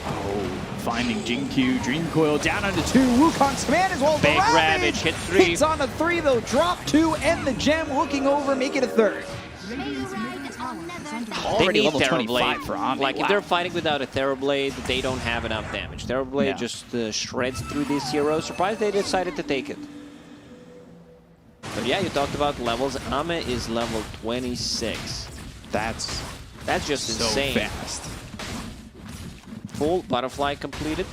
Oh, finding Jinkyu. Dream Coil down onto 2. Wukong's command as well as Big the Ravage, hit 3. Hits on a 3 though. Drop 2 and the gem looking over, make it a 3rd. They Already need level 25 Terrorblade. for Ame. Like, wow. if they're fighting without a Terrorblade, they don't have enough damage. Terrorblade Yeah. just shreds through these heroes. Surprised they decided to take it. But yeah, you talked about levels. Ame is level 26. That's just so insane. fast. Full butterfly completed.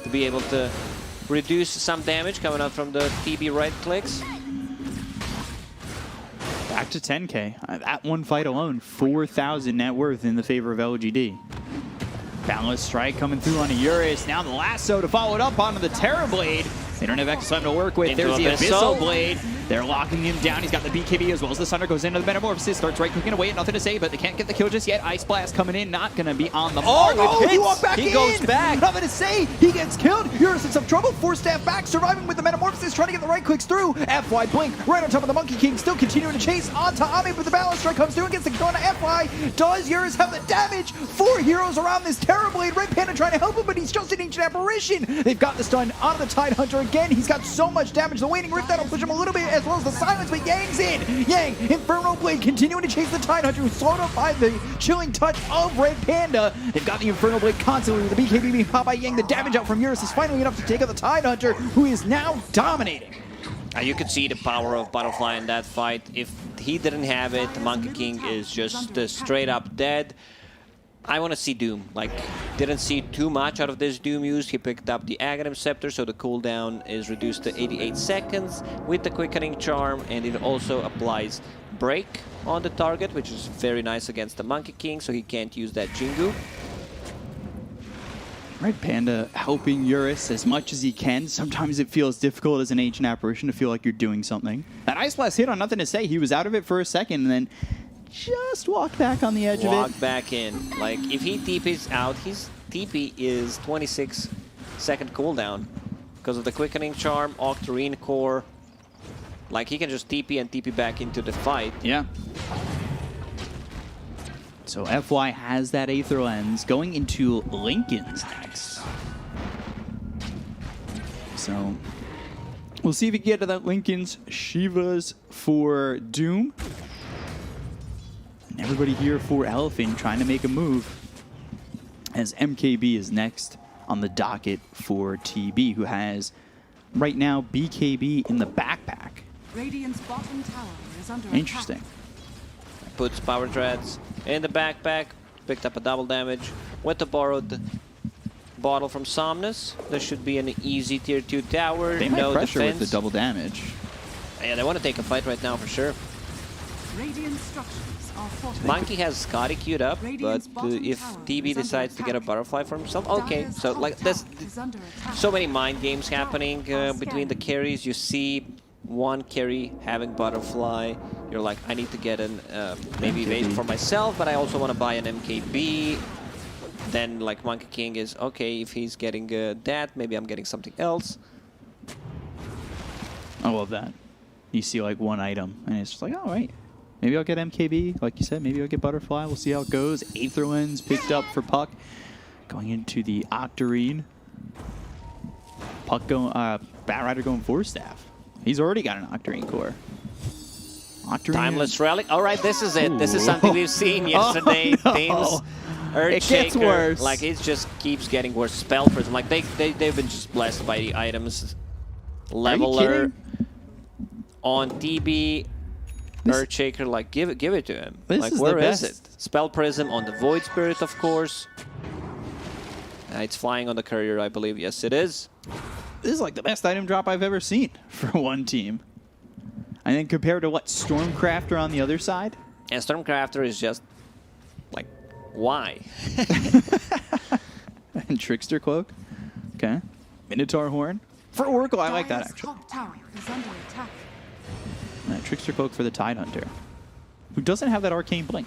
To be able to reduce some damage coming out from the TB right clicks. Back to 10k. That one fight alone, 4,000 net worth in the favor of LGD. Boundless Strike coming through on a Eurus. Now the Lasso to follow it up onto the Terrorblade. They don't have X-Time to work with. Into There's the Abyssal. Abyssal Blade. They're locking him down. He's got the BKB as well as the Sunder goes into the Metamorphosis. Starts right-clicking away. Nothing to say, but they can't get the kill just yet. Ice Blast coming in. Not going to be on the mark. it He hits. walked back He in. goes back. Nothing to say. He gets killed. Eurus in some trouble. 4 staff back. Surviving with the Metamorphosis. Trying to get the right clicks through. FY Blink right on top of the Monkey King. Still continuing to chase onto Ame, but the Balance Strike comes through and gets the kill on FY. Does Eurus have the damage? 4 heroes around this Terrorblade. Red Panda trying to help him, but he's just an Ancient Apparition. They've got the stun onto the Tidehunter again. He's got so much damage. The Waning Rift that'll push him a little bit, as well as the Silence, but Yang's in. Yang, Inferno Blade continuing to chase the Tidehunter, who's slowed up by the chilling touch of Red Panda. They've got the Inferno Blade constantly with the BKB being popped by Yang. The damage out from Eurus is finally enough to take out the Tidehunter, who is now dominating. You could see the power of Butterfly in that fight. If he didn't have it, the Monkey King is just straight up dead. I want to see Doom. Like, didn't see too much out of this Doom use. He picked up the Aghanim Scepter, so the cooldown is reduced to 88 seconds with the Quickening Charm, and it also applies Break on the target, which is very nice against the Monkey King, so he can't use that Jingu. Red Panda helping Eurus as much as he can. Sometimes it feels difficult as an Ancient Apparition to feel like you're doing something. That Ice Blast hit on Nothing to Say. He was out of it for a second and then just walked back on the edge of it. Walked back in. Like, if he TP's out, his TP is 26-second cooldown because of the Quickening Charm, Octarine Core. Like, he can just TP and TP back into the fight. Yeah. So FY has that Aether Lens going into Lincoln's next. So we'll see if we can get to that Lincoln's Shivas for Doom. And everybody here for Elephant trying to make a move as MKB is next on the docket for TB, who has right now BKB in the backpack. Radiant's bottom tower is under Interesting. attack. Puts power treads in the backpack. Picked up a double damage. Went to borrowed bottle from Somnus. There should be an easy tier 2 tower. They might no pressure defense. with the double damage. Yeah, they want to take a fight right now for sure. Radiant structures are fortified. Monkey has Scotty queued up, but Radiant's bottom if tower TB is under decides to get a attack. butterfly for himself, okay. Dire's So top like this, tower is under attack. so many mind games happening between the carries. You see one carry having butterfly. You're like, I need to get an maybe evade for myself, but I also want to buy an MKB. Then like Monkey King is okay. If he's getting that, maybe I'm getting something else. I love that. You see like one item, and it's just like, all right, maybe I'll get MKB, like you said. Maybe I'll get Butterfly. We'll see how it goes. Aether Lens picked up for Puck, going into the Octarine. Puck going, Batrider going Force Staff. He's already got an Octarine core. Octarine. Timeless Relic. All right, this is it. This is something we've seen yesterday. Oh, no. Teams. It gets worse. Like it just keeps getting worse. Spell Prism. Like they've been just blessed by the items. Leveler on DB. Earthshaker, like give it to him. This Like is where the is best. it? Spell Prism on the Void Spirit, of course. It's flying on the courier, I believe. Yes, it is. This is like the best item drop I've ever seen for one team. I think compared to what, Stormcrafter on the other side? And Stormcrafter is just like, why? And Trickster Cloak. Okay. Minotaur Horn. For Oracle, I like that Dire's actually. top tower is under attack. Trickster Cloak for the Tidehunter, who doesn't have that Arcane Blink.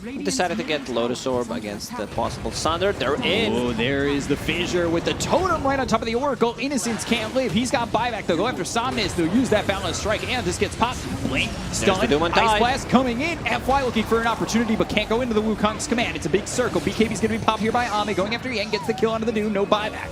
Radiant's Decided to get middle Lotus tower Orb is under against the attack. possible Sunder. They're in. Oh, there is the fissure with the totem right on top of the Oracle. Innocence can't live. He's got buyback. They'll go after Somnus. They'll use that Boundless Strike, and this gets popped. Blink, stun, the Doom and Ice Tide. Blast coming in. FY looking for an opportunity, but can't go into the Wukong's command. It's a big circle. BKB's going to be popped here by Ame. Going after Yang, gets the kill onto the Doom. No buyback.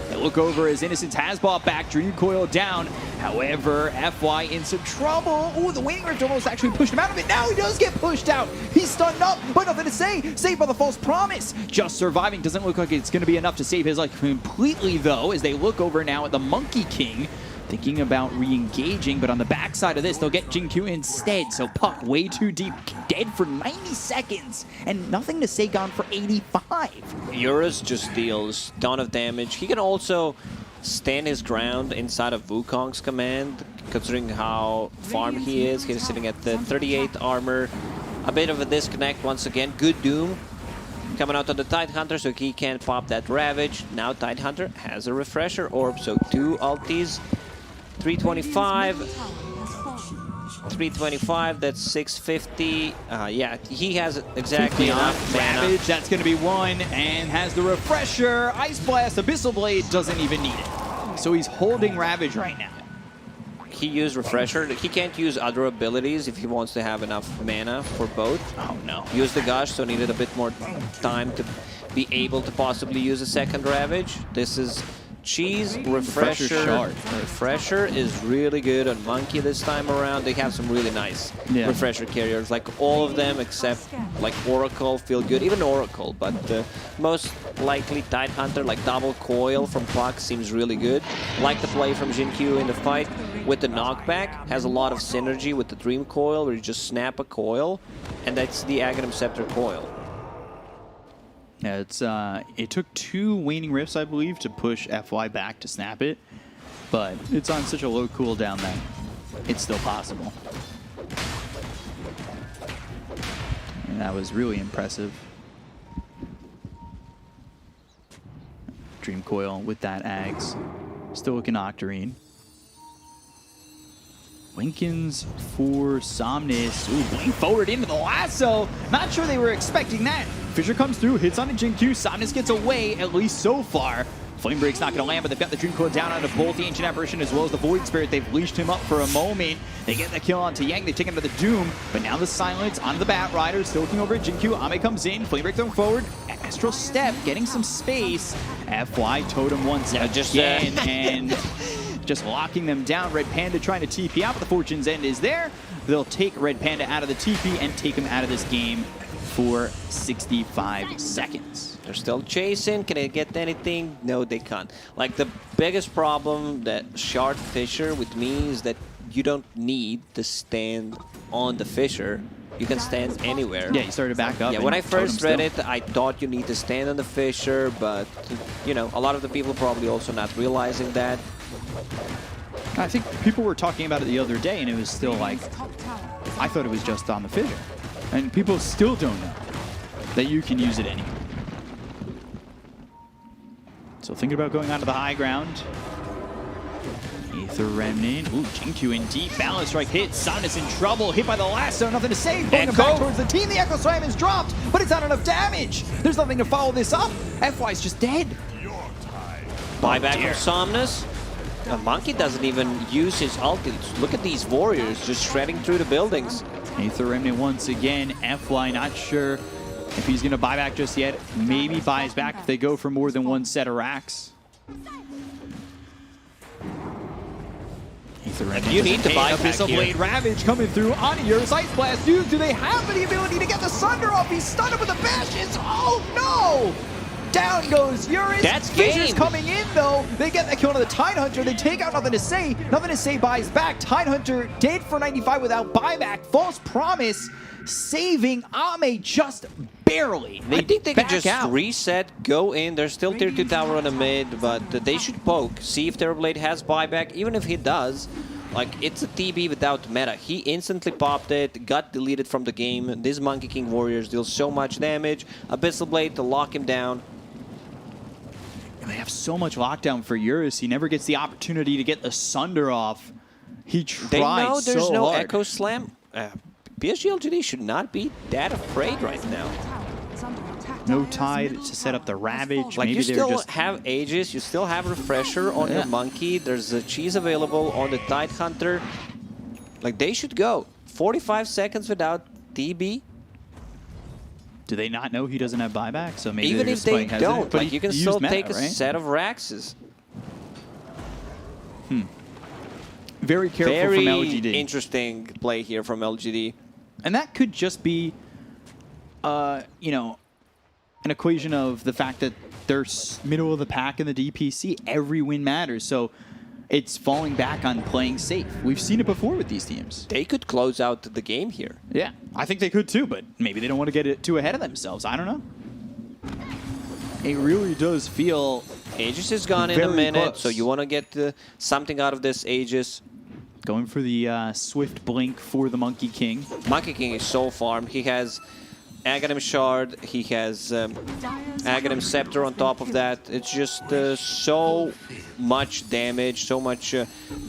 They look over as Innocence has bought back. Dream Coil down. However, FY in some trouble. Oh, the Waning Rift almost actually pushed him out of it. Now he does get pushed out. He's stunned up, but nothing to say. Saved by the False Promise. Just surviving. Doesn't look like it's going to be enough to save his life completely, though, as they look over now at the Monkey King. Thinking about re-engaging, but on the backside of this, they'll get Jinkyu instead. So Puck way too deep, dead for 90 seconds, and nothing to say, gone for 85. Eurus just deals a ton of damage. He can also stand his ground inside of Wukong's command, considering how farm he is. He's sitting at the 38 armor. A bit of a disconnect once again. Good Doom coming out of the Tidehunter, so he can't pop that Ravage. Now Tidehunter has a Refresher Orb, so 2 ultis. 325, Radiant's middle tower has fallen. 325, that's 650. Yeah, he has exactly 50 enough mana. Ravage, that's going to be one, and has the Refresher. Ice Blast, Abyssal Blade, doesn't even need it. So he's holding Ravage right now. He used Refresher. He can't use other abilities if he wants to have enough mana for both. Oh no. Use the Gush, so needed a bit more time to be able to possibly use a second Ravage. This is Cheese, Refresher. Shard. Refresher is really good on Monkey this time around. They have some really nice Refresher carriers. Like all of them except like Oracle feel good. Even Oracle, but most likely Tidehunter, like Double Coil from Puck seems really good. Like the play from Jinkyu in the fight with the knockback. Has a lot of synergy with the Dream Coil where you just snap a coil. And that's the Aghanim Scepter coil. Yeah, it's it took 2 Waning Rifts, I believe, to push FY back to snap it, but it's on such a low cooldown that it's still possible. And that was really impressive. Dream Coil with that Ags. Still looking Octarine. Winkins for Somnus. Ooh, blink forward into the lasso. Not sure they were expecting that. Fisher comes through, hits onto Jinkyu. Somnus gets away, at least so far. Flame Break's not going to land, but they've got the Dream Coil down onto both the Ancient Apparition as well as the Void Spirit. They've leashed him up for a moment. They get the kill onto Yang. They take him to the Doom, but now the Silence onto the Bat Rider. Still looking over at Jinkyu. Ame comes in. Flame Break thrown forward. Astral Step getting some space. FY Totem once again, and just locking them down. Red Panda trying to TP out, but the Fortune's End is there. They'll take Red Panda out of the TP and take him out of this game for 65 seconds. They're still chasing. Can they get anything? No, they can't. Like the biggest problem that Shard Fisher with me is that you don't need to stand on the Fissure. You can stand anywhere. Yeah, he started back up. Yeah, and when I told him first read still. it, I thought you need to stand on the Fissure, but, you know, a lot of the people probably also not realizing that. I think people were talking about it the other day, and it was still like, Top tower. I thought it was just on the fissure. And people still don't know that you can use it anywhere. So thinking about going onto the high ground. Aether Remnant. Ooh, Jinku in deep. Balance strike hit. Somnus in trouble. Hit by the lasso. Nothing to save. Pulling him back towards the team. The Echo Slam is dropped, but it's not enough damage. There's nothing to follow this up. FY's just dead. Buyback from Somnus. Monkey doesn't even use his ulti. Look at these warriors just shredding through the buildings. Aether Remnant once again. FY not sure if he's going to buy back just yet. Maybe buys back if they go for more than one set of racks. Aether Remnant You need to buy back Abyssal here. Blade Ravage coming through on Eurus Ice Blast. Dude, do they have the ability to get the Sunder off? He's stunned up with the bashes. Oh no! Down goes Eurus. That's Fissure's game. coming in though. They get the kill on the Tidehunter. They take out Nothing to Say. Nothing to Say buys back. Tidehunter dead for 95 without buyback. False Promise saving Ame just barely. I think they could Back just out. reset, go in. There's still tier 2 tower on the mid, but they should poke. See if Terrorblade has buyback. Even if he does, like, it's a TB without meta. He instantly popped it, got deleted from the game. These Monkey King Warriors deal so much damage. Abyssal Blade to lock him down. They have so much lockdown for Eurus. He never gets the opportunity to get the Sunder off. He tried They know there's so no hard. Echo Slam. PSG.LGD should not be that afraid right now. Tower is under attack. No Dire's tide middle to set up the tower has Ravage. Like, Maybe you they're still just have Aegis, you still have Refresher on your Yeah. Monkey. There's a cheese available on the Tidehunter. Like, they should go. 45 seconds without TB. Do they not know he doesn't have buyback? So maybe Even they're if just they playing hesitant, don't, but like, he you can used still meta, take a right? set of Raxes. Very careful Very from LGD. interesting play here from LGD. And that could just be, you know, an equation of the fact that they're middle of the pack in the DPC. Every win matters. So it's falling back on playing safe. We've seen it before with these teams. They could close out the game here. Yeah, I think they could too, but maybe they don't want to get it too ahead of themselves. I don't know. It really does feel Aegis is gone in a Very minute, close. so you want to get something out of this Aegis. going for the swift blink for the Monkey King. Monkey King is so farmed. He has Aghanim Shard, he has Aghanim Scepter on top of that. It's just so much damage, so much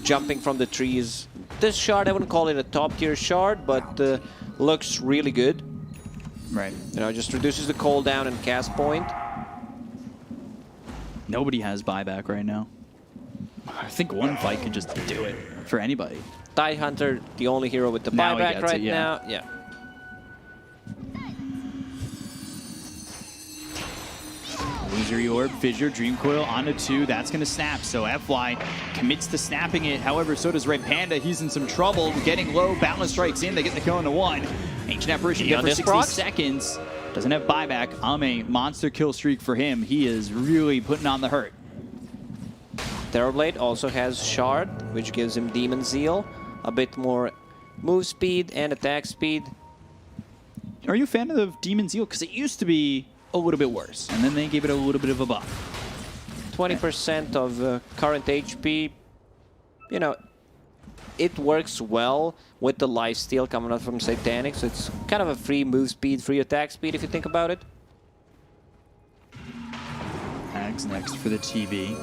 jumping from the trees. This shard, I wouldn't call it a top tier shard, but looks really good. Right. You know, just reduces the cooldown and cast point. Nobody has buyback right now. I think one fight could just do it for anybody. Tidehunter, the only hero with the Now he buyback gets right it, yeah. now. Yeah. Illusory Orb, Fissure, Dream Coil onto 2. That's going to snap. So FY commits to snapping it. However, so does Red Panda. He's in some trouble. Getting low. Balance strikes in. They get the kill into 1. Ancient Apparition Yeah, good for this 60 proc? seconds. Doesn't have buyback. Ame, monster kill streak for him. He is really putting on the hurt. Terrorblade also has Shard, which gives him Demon Zeal, a bit more move speed and attack speed. Are you a fan of Demon Zeal? Because it used to be a little bit worse, and then they gave it a little bit of a buff. 20% of current HP. You know, it works well with the lifesteal coming out from Satanic, so it's kind of a free move speed, free attack speed if you think about it. Ags next for the TV.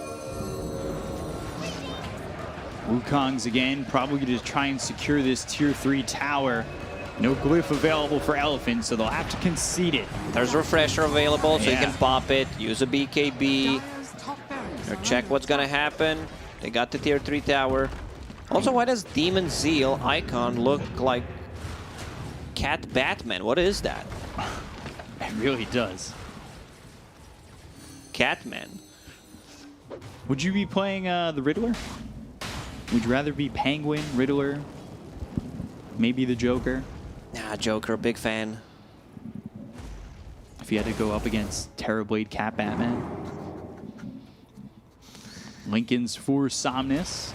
Wukong's again, probably to try and secure this tier 3 tower. No glyph available for Elephant, so they'll have to concede it. There's Refresher available, so you Yeah. can pop it, use a BKB, Dire's top barracks or are check under what's gonna attack. happen. They got the tier 3 tower. Also, why does Demon Zeal icon look like Cat Batman? What is that? It really does. Catman. Would you be playing the Riddler? Would you rather be Penguin, Riddler, maybe the Joker? Nah, Joker, big fan. If you had to go up against Terrorblade, Cat Batman. Lincoln's for Somnus.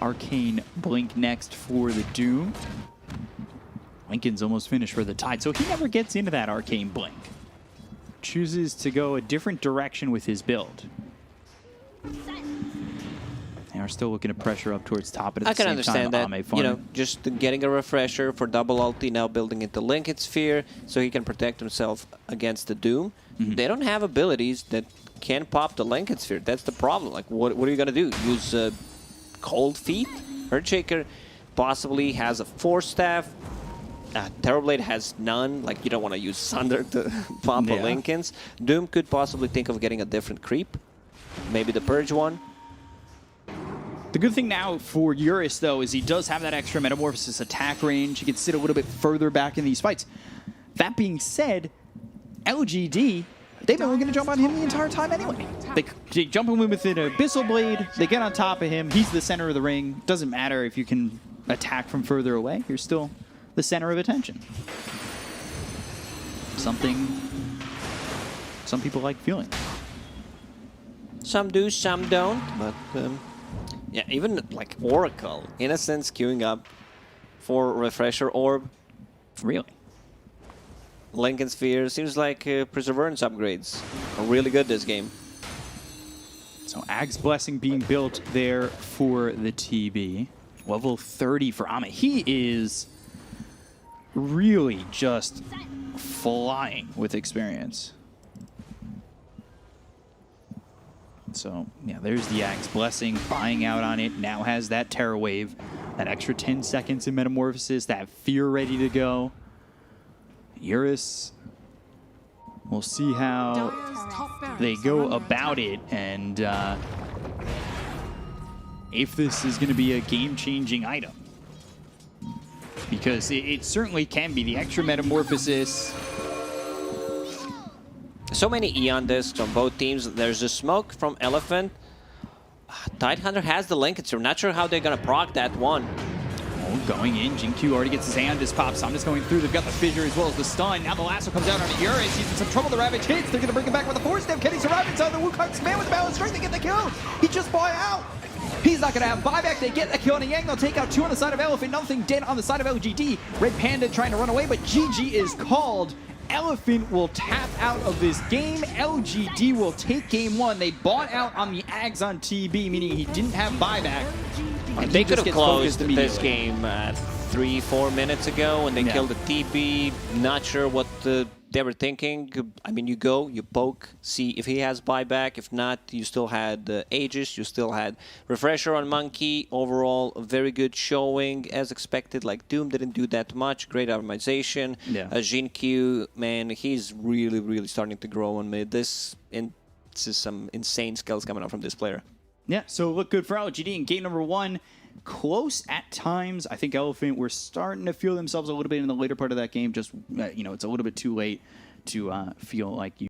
Arcane Blink next for the Doom. Lincoln's almost finished for the Tide, so he never gets into that Arcane Blink. Chooses to go a different direction with his build. They are still looking to pressure up towards top, but at I the can same understand time, that, Ame you know, farming. just getting a refresher for double ulti, now building into Lincoln Sphere, so he can protect himself against the Doom. They don't have abilities that can pop the Lincoln Sphere. That's the problem. Like, what are you going to do? Use Cold Feet? Earthshaker possibly has a Force Staff. Terrorblade has none. Like, you don't want to use Sunder to pop a Lincolns. Doom could possibly think of getting a different creep. Maybe the Purge one. The good thing now for Eurus, though, is he does have that extra Metamorphosis attack range. He can sit a little bit further back in these fights. That being said, LGD, they've been going to jump on him the entire time anyway. They jump him with an Abyssal Blade. They get on top of him. He's the center of the ring. Doesn't matter if you can attack from further away. You're still the center of attention. Something some people like feeling. Some do, some don't. But yeah, even like Oracle, Innocence queuing up for Refresher Orb. Really? Lincoln Sphere seems like Perseverance upgrades are really good this game. So Ag's Blessing being built there for the TB. Level 30 for Ame. He is really just flying with experience. So, yeah, there's the Ag's Blessing, buying out on it. Now has that Terror Wave, that extra 10 seconds in Metamorphosis, that Fear ready to go. Eurus, we'll see how Dire's top barracks they are go under about attack. it, and if this is going to be a game-changing item. Because it certainly can be. The extra Metamorphosis. So many Eon discs on both teams. There's a smoke from Elephant. Tidehunter has the Lincoln, so I'm not sure how they're going to proc that one. Oh, going in. Jin-Q already gets his hand on this pop. Saunders going through. They've got the fissure as well as the stun. Now the lasso comes out on Eurus. He's in some trouble. The Ravage hits. They're going to bring him back with a force step. Can he survive inside the Wukong's man with the balance strength? They get the kill. He just bought out. He's not going to have buyback. They get the kill on Yang. They'll take out 2 on the side of Elephant. Nothing dead on the side of LGD. Red Panda trying to run away, but GG is called. Elephant will tap out of this game. LGD will take game 1. They bought out on the Ags on TB, meaning he didn't have buyback. And They he could just have gets closed focused this immediately. game 3-4 minutes ago when they Yeah. killed the TB. Not sure what they were thinking. I mean, you go, you poke, see if he has buyback. If not, you still had Aegis, you still had Refresher on Monkey. Overall, a very good showing as expected. Like, Doom didn't do that much. Great optimization. Yeah. Jin-Q, man, he's really, really starting to grow on mid. This is some insane skills coming out from this player. Yeah, so look good for LGD in game number 1. Close at times. I think Elephant were starting to feel themselves a little bit in the later part of that game. Just, you know, it's a little bit too late to feel like you